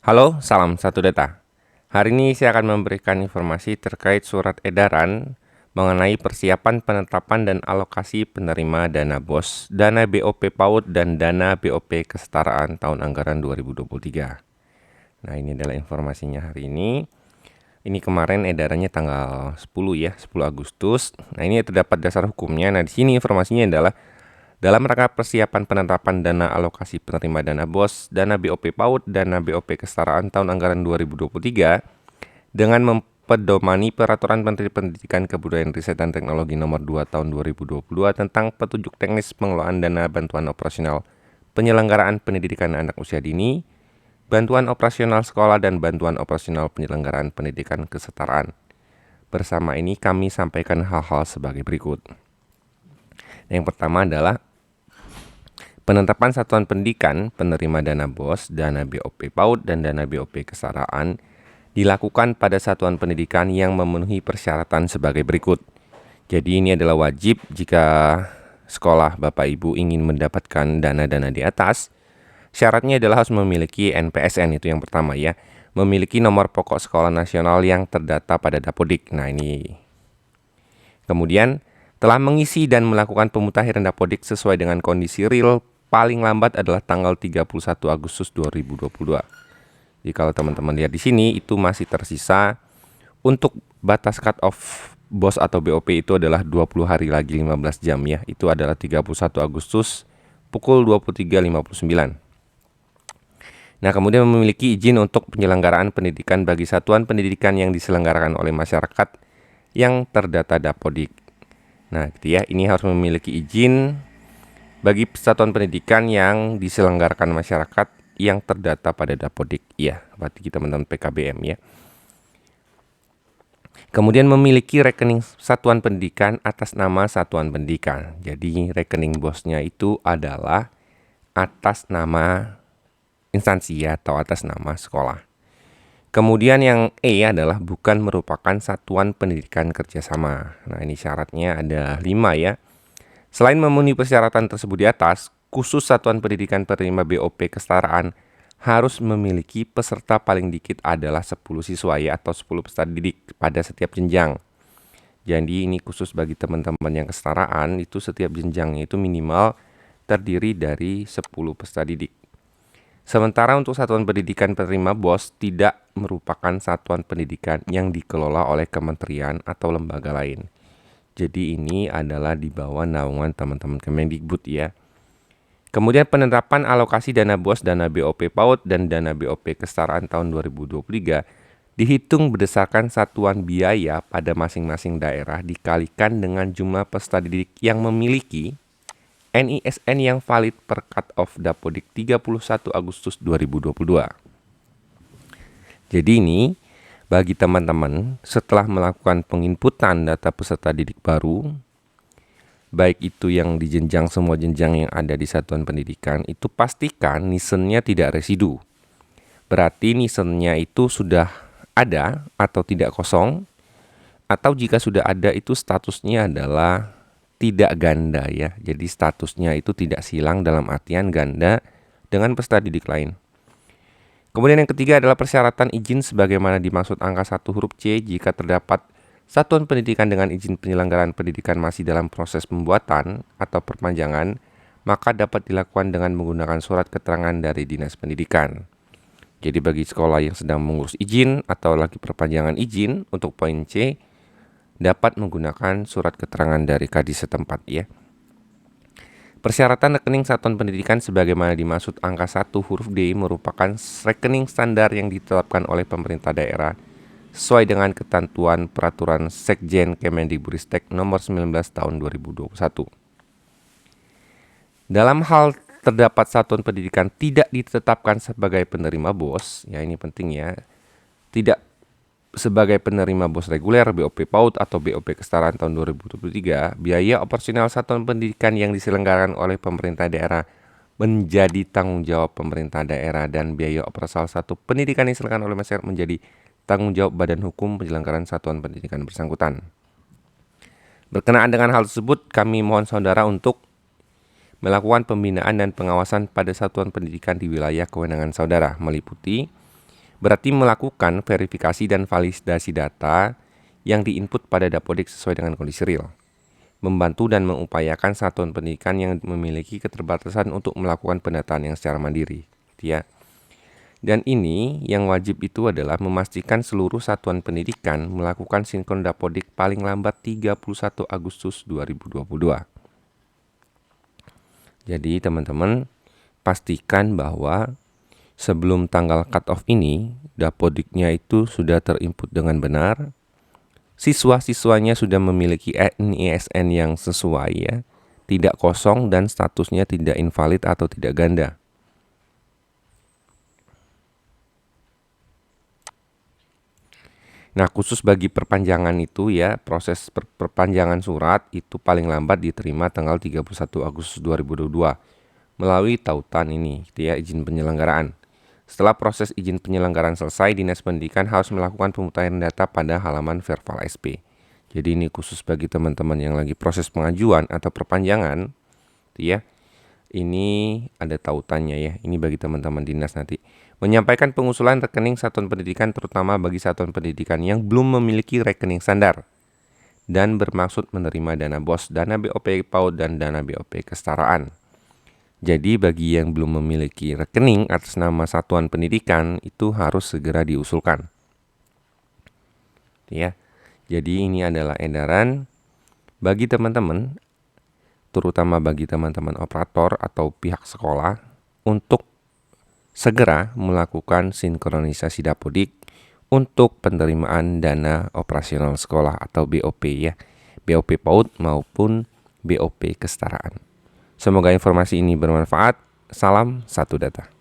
Halo, salam satu data. Hari ini saya akan memberikan informasi terkait surat edaran mengenai persiapan penetapan dan alokasi penerima dana BOS, dana BOP PAUD, dan dana BOP kesetaraan tahun anggaran 2023. Nah, ini adalah informasinya hari ini. Ini kemarin edarannya tanggal 10 ya, 10 Agustus. Nah, ini terdapat dasar hukumnya. Nah, di sini informasinya adalah dalam rangka persiapan penetapan dana alokasi penerima dana BOS, dana BOP PAUD, dana BOP kesetaraan tahun anggaran 2023 dengan mempedomani Peraturan Menteri Pendidikan Kebudayaan Riset dan Teknologi Nomor 2 Tahun 2022 tentang petunjuk teknis pengelolaan dana bantuan operasional penyelenggaraan pendidikan anak usia dini, bantuan operasional sekolah, dan bantuan operasional penyelenggaraan pendidikan kesetaraan. Bersama ini kami sampaikan hal-hal sebagai berikut. Yang pertama adalah penetapan satuan pendidikan penerima dana BOS, dana BOP PAUD, dan dana BOP kesetaraan dilakukan pada satuan pendidikan yang memenuhi persyaratan sebagai berikut. Jadi ini adalah wajib jika sekolah Bapak Ibu ingin mendapatkan dana-dana di atas. Syaratnya adalah harus memiliki NPSN, itu yang pertama ya. Memiliki nomor pokok sekolah nasional yang terdata pada Dapodik. Nah ini. Kemudian telah mengisi dan melakukan pemutahiran Dapodik sesuai dengan kondisi real paling lambat adalah tanggal 31 Agustus 2022. Jadi kalau teman-teman lihat di sini itu masih tersisa untuk batas cut off BOS atau BOP itu adalah 20 hari lagi 15 jam ya. Itu adalah 31 Agustus pukul 23.59. Nah, kemudian memiliki izin untuk penyelenggaraan pendidikan bagi satuan pendidikan yang diselenggarakan oleh masyarakat yang terdata Dapodik. Nah, gitu ya, ini harus memiliki izin bagi satuan pendidikan yang diselenggarakan masyarakat yang terdata pada Dapodik. Iya, berarti teman-teman PKBM ya. Kemudian memiliki rekening satuan pendidikan atas nama satuan pendidikan. Jadi rekening BOS-nya itu adalah atas nama instansi atau atas nama sekolah. Kemudian yang E adalah bukan merupakan satuan pendidikan kerjasama. Nah, ini syaratnya ada 5 ya. Selain memenuhi persyaratan tersebut di atas, khusus satuan pendidikan penerima BOP kesetaraan harus memiliki peserta paling dikit adalah 10 siswa ya, atau 10 peserta didik pada setiap jenjang. Jadi ini khusus bagi teman-teman yang kesetaraan, itu setiap jenjangnya itu minimal terdiri dari 10 peserta didik. Sementara untuk satuan pendidikan penerima BOS tidak merupakan satuan pendidikan yang dikelola oleh kementerian atau lembaga lain. Jadi ini adalah di bawah naungan teman-teman Kemendikbud ya. Kemudian penetapan alokasi dana BOS, dana BOP PAUD, dan dana BOP kesetaraan tahun 2023 dihitung berdasarkan satuan biaya pada masing-masing daerah dikalikan dengan jumlah peserta didik yang memiliki NISN yang valid per cut off Dapodik 31 Agustus 2022. Jadi ini bagi teman-teman setelah melakukan penginputan data peserta didik baru, baik itu yang di jenjang semua jenjang yang ada di satuan pendidikan, itu pastikan nisennya tidak residu. Berarti nisennya itu sudah ada atau tidak kosong, atau jika sudah ada itu statusnya adalah tidak ganda ya. Jadi statusnya itu tidak silang dalam artian ganda dengan peserta didik lain. Kemudian yang ketiga adalah persyaratan izin sebagaimana dimaksud angka 1 huruf C jika terdapat satuan pendidikan dengan izin penyelenggaraan pendidikan masih dalam proses pembuatan atau perpanjangan, maka dapat dilakukan dengan menggunakan surat keterangan dari Dinas Pendidikan. Jadi bagi sekolah yang sedang mengurus izin atau lagi perpanjangan izin untuk poin C, dapat menggunakan surat keterangan dari Kadis setempat ya. Persyaratan rekening satuan pendidikan sebagaimana dimaksud angka 1 huruf D merupakan rekening standar yang ditetapkan oleh pemerintah daerah sesuai dengan ketentuan peraturan Sekjen Kemendikbudristek nomor 19 tahun 2021. Dalam hal terdapat satuan pendidikan tidak ditetapkan sebagai penerima BOS, ya ini penting ya, tidak sebagai penerima BOS reguler, BOP PAUD, atau BOP kesetaraan tahun 2023, biaya operasional satuan pendidikan yang diselenggarakan oleh pemerintah daerah menjadi tanggung jawab pemerintah daerah dan biaya operasional satu pendidikan yang diselenggarakan oleh masyarakat menjadi tanggung jawab Badan Hukum Penyelenggaraan Satuan Pendidikan bersangkutan. Berkenaan dengan hal tersebut, kami mohon saudara untuk melakukan pembinaan dan pengawasan pada satuan pendidikan di wilayah kewenangan saudara, meliputi Berarti melakukan verifikasi dan validasi data yang diinput pada Dapodik sesuai dengan kondisi real. Membantu dan mengupayakan satuan pendidikan yang memiliki keterbatasan untuk melakukan pendataan yang secara mandiri, gitu ya. Dan ini yang wajib itu adalah memastikan seluruh satuan pendidikan melakukan sinkron Dapodik paling lambat 31 Agustus 2022. Jadi teman-teman pastikan bahwa sebelum tanggal cut-off ini Dapodiknya itu sudah terinput dengan benar. Siswa-siswanya sudah memiliki NISN yang sesuai ya, tidak kosong dan statusnya tidak invalid atau tidak ganda. Nah, khusus bagi perpanjangan itu ya, proses perpanjangan surat itu paling lambat diterima tanggal 31 Agustus 2022 melalui tautan ini, gitu ya, izin penyelenggaraan. Setelah proses izin penyelenggaraan selesai, Dinas Pendidikan harus melakukan pemutahiran data pada halaman Verval SP. Jadi ini khusus bagi teman-teman yang lagi proses pengajuan atau perpanjangan, gitu ya. Ini ada tautannya ya. Ini bagi teman-teman dinas nanti. Menyampaikan pengusulan rekening satuan pendidikan terutama bagi satuan pendidikan yang belum memiliki rekening standar dan bermaksud menerima dana BOS, dana BOP PAUD, dan dana BOP kesetaraan. Jadi bagi yang belum memiliki rekening atas nama satuan pendidikan itu harus segera diusulkan. Ya. Jadi ini adalah edaran bagi teman-teman, terutama bagi teman-teman operator atau pihak sekolah untuk segera melakukan sinkronisasi Dapodik untuk penerimaan dana operasional sekolah atau BOP ya. BOP PAUD maupun BOP kesetaraan. Semoga informasi ini bermanfaat. Salam satu data.